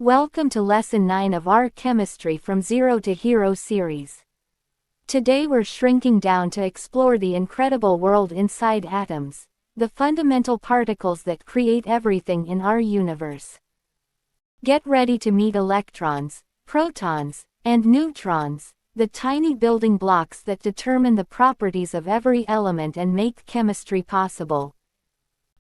Welcome to Lesson 9 of our Chemistry from Zero to Hero series. Today we're shrinking down to explore the incredible world inside atoms, the fundamental particles that create everything in our universe. Get ready to meet electrons, protons, and neutrons, the tiny building blocks that determine the properties of every element and make chemistry possible.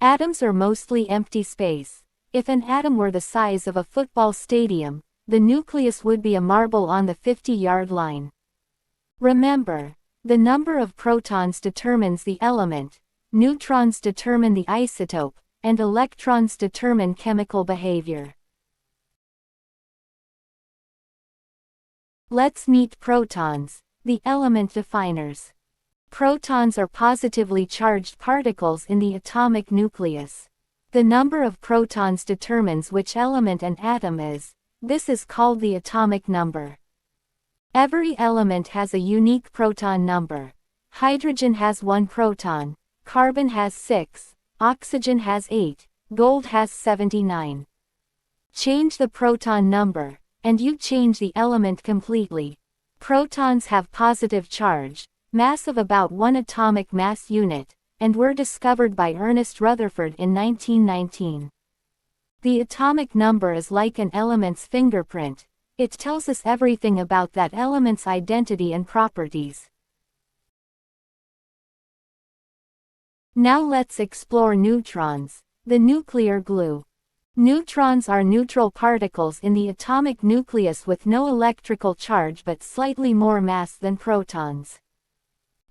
Atoms are mostly empty space. If an atom were the size of a football stadium, the nucleus would be a marble on the 50-yard line. Remember, the number of protons determines the element, neutrons determine the isotope, and electrons determine chemical behavior. Let's meet protons, the element definers. Protons are positively charged particles in the atomic nucleus. The number of protons determines which element an atom is. This is called the atomic number. Every element has a unique proton number. Hydrogen has 1 proton, carbon has 6, oxygen has 8, gold has 79. Change the proton number, and you change the element completely. Protons have positive charge, mass of about 1 atomic mass unit, and were discovered by Ernest Rutherford in 1919. The atomic number is like an element's fingerprint. It tells us everything about that element's identity and properties. Now let's explore neutrons, the nuclear glue. Neutrons are neutral particles in the atomic nucleus with no electrical charge but slightly more mass than protons.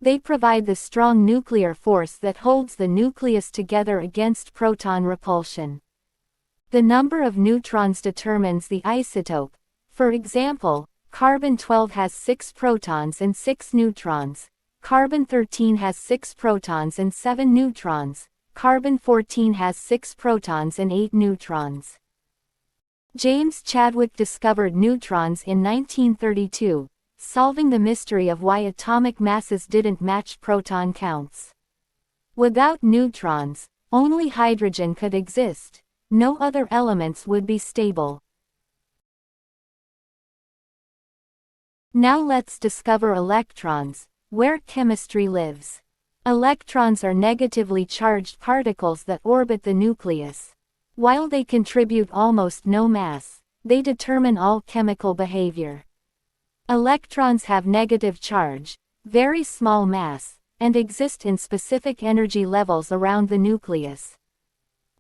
They provide the strong nuclear force that holds the nucleus together against proton repulsion. The number of neutrons determines the isotope. For example, carbon-12 has 6 protons and 6 neutrons, carbon-13 has 6 protons and 7 neutrons, carbon-14 has 6 protons and 8 neutrons. James Chadwick discovered neutrons in 1932. Solving the mystery of why atomic masses didn't match proton counts. Without neutrons, only hydrogen could exist. No other elements would be stable. Now let's discover electrons, where chemistry lives. Electrons are negatively charged particles that orbit the nucleus. While they contribute almost no mass, they determine all chemical behavior. Electrons have negative charge, very small mass, and exist in specific energy levels around the nucleus.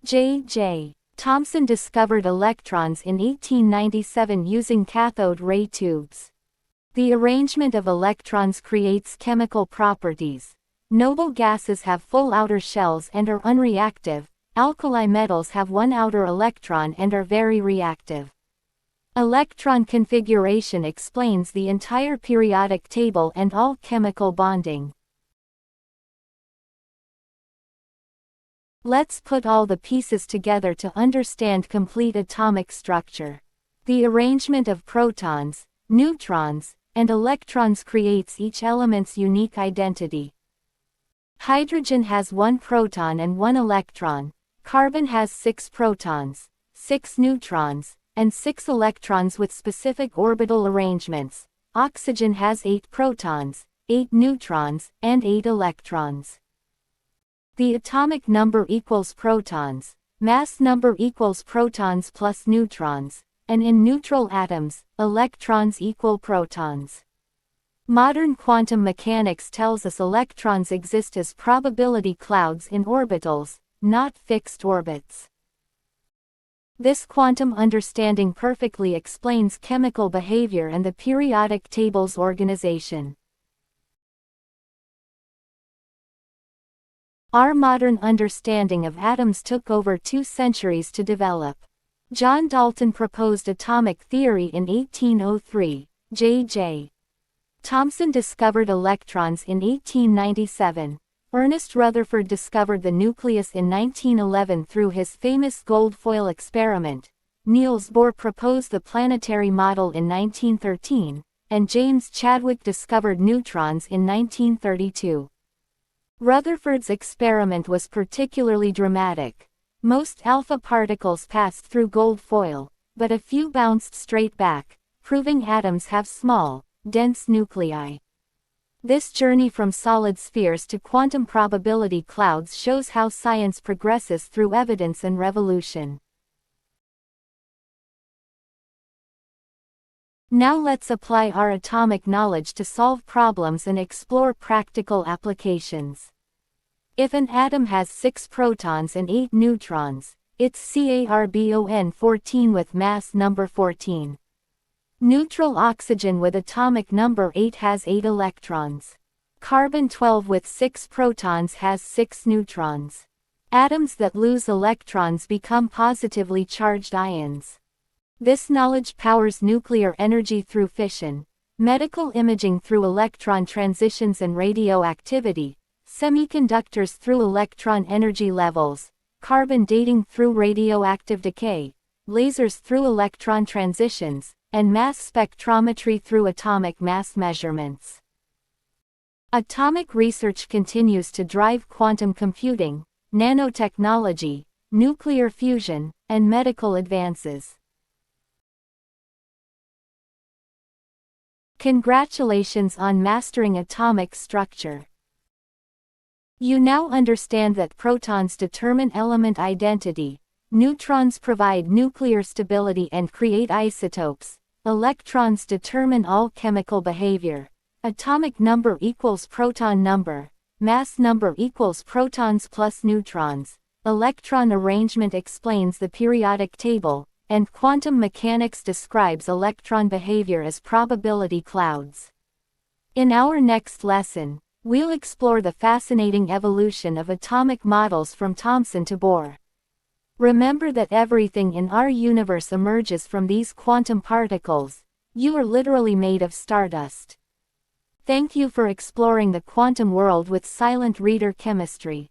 J.J. Thomson discovered electrons in 1897 using cathode ray tubes. The arrangement of electrons creates chemical properties. Noble gases have full outer shells and are unreactive. Alkali metals have 1 outer electron and are very reactive. Electron configuration explains the entire periodic table and all chemical bonding. Let's put all the pieces together to understand complete atomic structure. The arrangement of protons, neutrons, and electrons creates each element's unique identity. Hydrogen has 1 proton and 1 electron, carbon has 6 protons, 6 neutrons, and 6 electrons with specific orbital arrangements. Oxygen has 8 protons, 8 neutrons, and 8 electrons. The atomic number equals protons, mass number equals protons plus neutrons, and in neutral atoms, electrons equal protons. Modern quantum mechanics tells us electrons exist as probability clouds in orbitals, not fixed orbits. This quantum understanding perfectly explains chemical behavior and the periodic table's organization. Our modern understanding of atoms took over 2 centuries to develop. John Dalton proposed atomic theory in 1803. J.J. Thomson discovered electrons in 1897. Ernest Rutherford discovered the nucleus in 1911 through his famous gold foil experiment. Niels Bohr proposed the planetary model in 1913, and James Chadwick discovered neutrons in 1932. Rutherford's experiment was particularly dramatic. Most alpha particles passed through gold foil, but a few bounced straight back, proving atoms have small, dense nuclei. This journey from solid spheres to quantum probability clouds shows how science progresses through evidence and revolution. Now let's apply our atomic knowledge to solve problems and explore practical applications. If an atom has 6 protons and 8 neutrons, it's carbon-14 with mass number 14. Neutral oxygen with atomic number 8 has 8 electrons. Carbon-12 with 6 protons has 6 neutrons. Atoms that lose electrons become positively charged ions. This knowledge powers nuclear energy through fission, medical imaging through electron transitions and radioactivity, semiconductors through electron energy levels, carbon dating through radioactive decay, lasers through electron transitions, and mass spectrometry through atomic mass measurements. Atomic research continues to drive quantum computing, nanotechnology, nuclear fusion, and medical advances. Congratulations on mastering atomic structure. You now understand that protons determine element identity, neutrons provide nuclear stability and create isotopes, electrons determine all chemical behavior, atomic number equals proton number, mass number equals protons plus neutrons, electron arrangement explains the periodic table, and quantum mechanics describes electron behavior as probability clouds. In our next lesson, we'll explore the fascinating evolution of atomic models from Thomson to Bohr. Remember that everything in our universe emerges from these quantum particles. You are literally made of stardust. Thank you for exploring the quantum world with Silent Reader Chemistry.